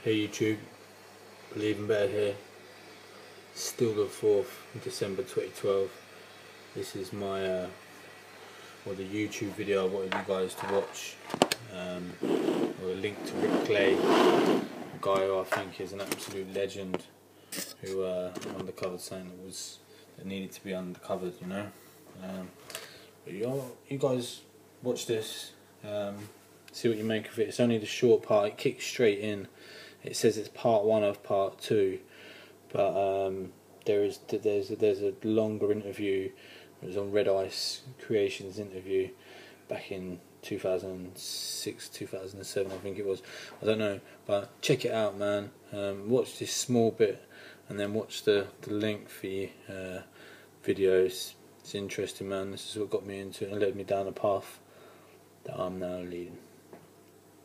Hey YouTube, Believe in Better here. Still the 4th of December 2012. This is my the YouTube video I wanted you guys to watch. Or a link to Rick Clay, a guy who I think is an absolute legend, who undercovered something that needed to be undercovered, you know. But you guys watch this, see what you make of it. It's only the short part. It kicks straight in. It says it's part 1 of part 2, but there's a longer interview. It was on Red Ice Creations interview back in 2006, 2007, I think it was. I don't know, but check it out, man. Watch this small bit and then watch the lengthy videos. It's interesting, man. This is what got me into it and led me down a path that I'm now leading.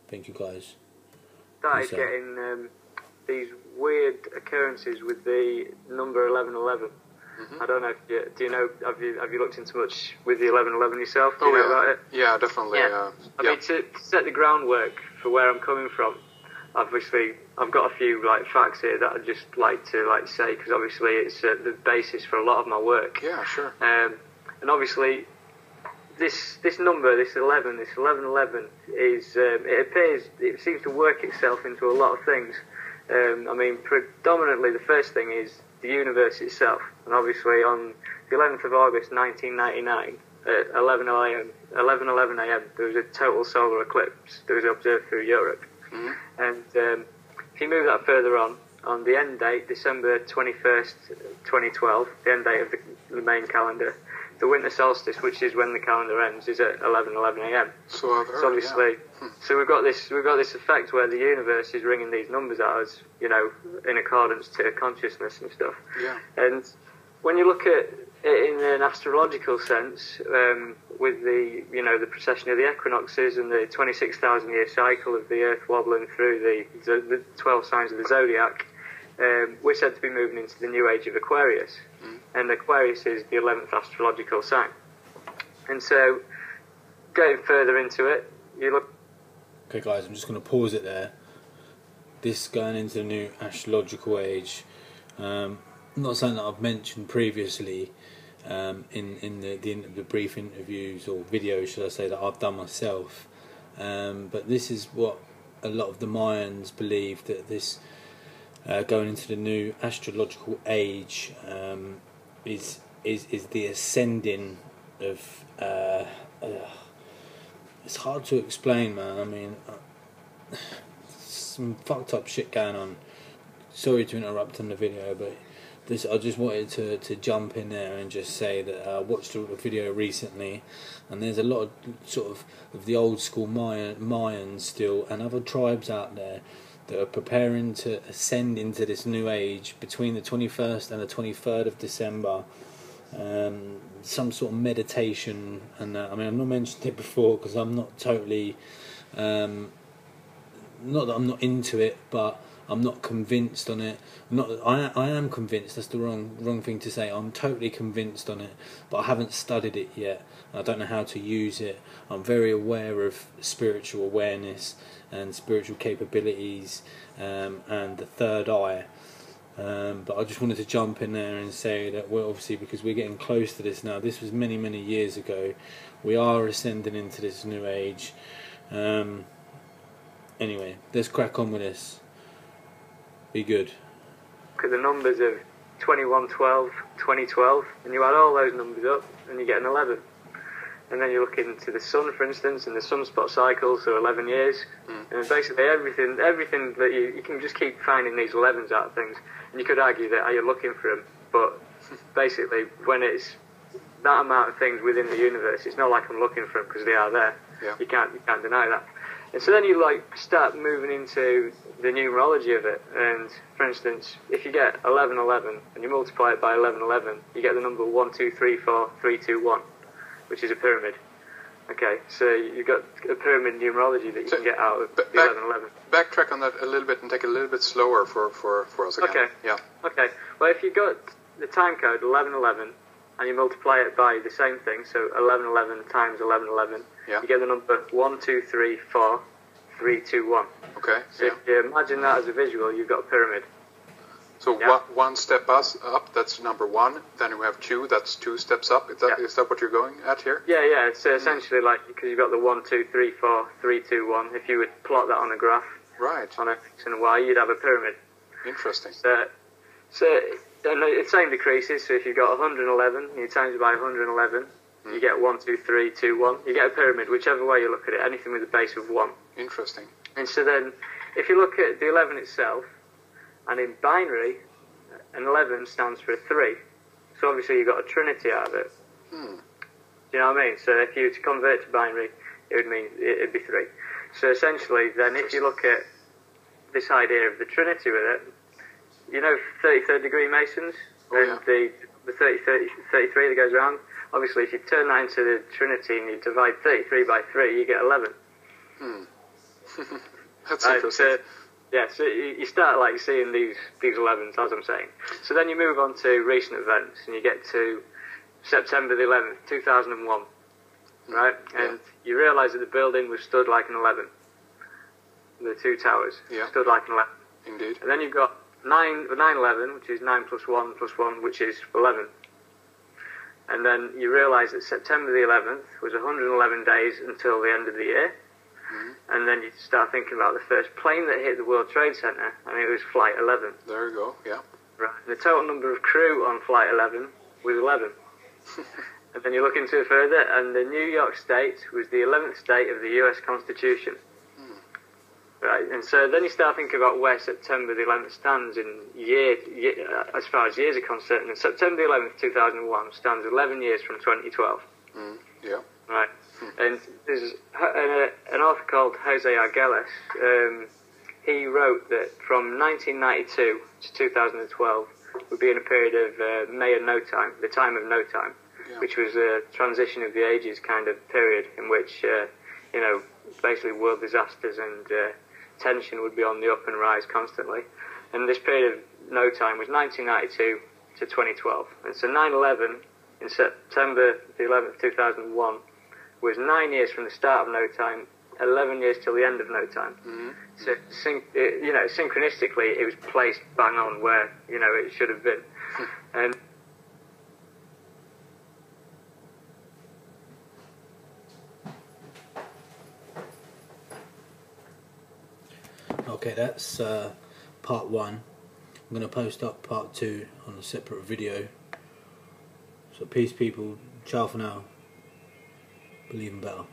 Thank you, guys. Started getting these weird occurrences with the number 1111. I don't know if do you know, have you looked into much with the 1111 yourself? Do you know about it? Yeah, definitely. Yeah. I mean, to set the groundwork for where I'm coming from, obviously I've got a few facts here that I'd just like to say, because obviously it's the basis for a lot of my work. Yeah, sure. And obviously this number, this 1111 is it seems to work itself into a lot of things. I mean, predominantly the first thing is the universe itself, and obviously on the 11th of August 1999 at 11:11 a.m. there was a total solar eclipse that was observed through Europe. And if you move that further on the end date, December 21st, 2012, the end date of the main calendar, the winter solstice, which is when the calendar ends, is at 11:11 a.m. So I've heard, obviously, so we've got this effect where the universe is ringing these numbers at us, you know, in accordance to consciousness and stuff. Yeah. And when you look at it in an astrological sense, with the precession of the equinoxes and the 26,000-year cycle of the Earth wobbling through the 12 signs of the zodiac, we're said to be moving into the new age of Aquarius. And Aquarius is the 11th astrological sign. And so, going further into it, you look... Okay guys, I'm just going to pause it there. This going into the new astrological age, not something that I've mentioned previously in the brief interviews or videos, should I say, that I've done myself. But this is what a lot of the Mayans believe, that this going into the new astrological age is the ascending of it's hard to explain, man. I mean, some fucked up shit going on. Sorry to interrupt on the video, but I just wanted to jump in there and just say that I watched a video recently, and there's a lot of sort of the old school Mayans still, and other tribes out there that are preparing to ascend into this new age between the 21st and the 23rd of December. Some sort of meditation and that. I mean, I've not mentioned it before because I'm not totally, not that I'm not into it, but I'm not convinced on it. I am convinced. That's the wrong thing to say. I'm totally convinced on it, but I haven't studied it yet. I don't know how to use it. I'm very aware of spiritual awareness and spiritual capabilities and the third eye. But I just wanted to jump in there and say that we're obviously, because we're getting close to this now. This was many years ago. We are ascending into this new age. Anyway, let's crack on with this. Be good. Look at the numbers of 2112, 2012, and you add all those numbers up, and you get an 11. And then you look into the sun, for instance, and the sunspot cycles are 11 years. And basically everything that you can just keep finding these 11s out of things. And you could argue that, are you looking for them? But basically, when it's that amount of things within the universe, it's not like I'm looking for them, because they are there. Yeah. You can't deny that. And so then you start moving into the numerology of it. And for instance, if you get 1111 and you multiply it by 1111, you get the number 1, 2, 3, 4, 3, 2, 1, which is a pyramid. Okay, so you've got a pyramid numerology that you can get out of the 1111. Backtrack on that a little bit and take it a little bit slower for us again. Okay. Yeah. Okay. Well, if you got the time code 1111 and you multiply it by the same thing, so 1111 times 1111, yeah, you get the number 1, 2, 3, 4, 3, 2, 1. Okay. So if you imagine that as a visual, you've got a pyramid. So Yeah. one step up, that's number one. Then we have two, that's 2 steps up. Is that what you're going at here? Yeah. It's essentially like, because you've got the 1, 2, 3, 4, 3, 2, 1. If you would plot that on a graph, Right. on X and Y, you'd have a pyramid. Interesting. So and the same decreases. So if you've got 111, you times it by 111, you get 1, 2, 3, 2, 1. You get a pyramid, whichever way you look at it. Anything with a base of 1. Interesting. And so then, if you look at the 11 itself, and in binary, an 11 stands for a 3. So obviously you've got a trinity out of it. Do you know what I mean? So if you were to convert to binary, it would mean it'd be 3. So essentially, then if you look at this idea of the trinity with it, you know 33rd degree Masons? And the 33 that goes around? Obviously, if you turn that into the trinity and you divide 33 by 3, you get 11. That's interesting. So you start like seeing these 11s, as I'm saying. So then you move on to recent events, and you get to September the 11th, 2001, right? And you realise that the building was stood like an 11. The 2 towers stood like an 11. Indeed. And then you've got 9/11, which is 9 plus 1 plus 1, which is 11. And then you realise that September the 11th was 111 days until the end of the year. And then you start thinking about the first plane that hit the World Trade Center, and it was Flight 11. There you go, yeah. Right. The total number of crew on Flight 11 was 11. And then you look into it further, and the New York State was the 11th state of the US Constitution. Right. And so then you start thinking about where September the 11th stands in year as far as years are concerned. And September the 11th, 2001 stands 11 years from 2012. Yeah. Right. And there's an author called Jose Arguelles. He wrote that from 1992 to 2012 would be in a period of May and No Time, the time of no time, which was a transition of the ages kind of period in which, basically world disasters and tension would be on the up and rise constantly. And this period of no time was 1992 to 2012. And so 9/11 in September the 11th, 2001 was 9 years from the start of no time, 11 years till the end of no time. So, synchronistically, it was placed bang on where, it should have been. And okay, that's part 1. I'm going to post up part 2 on a separate video. So peace people, ciao for now. Believe in better.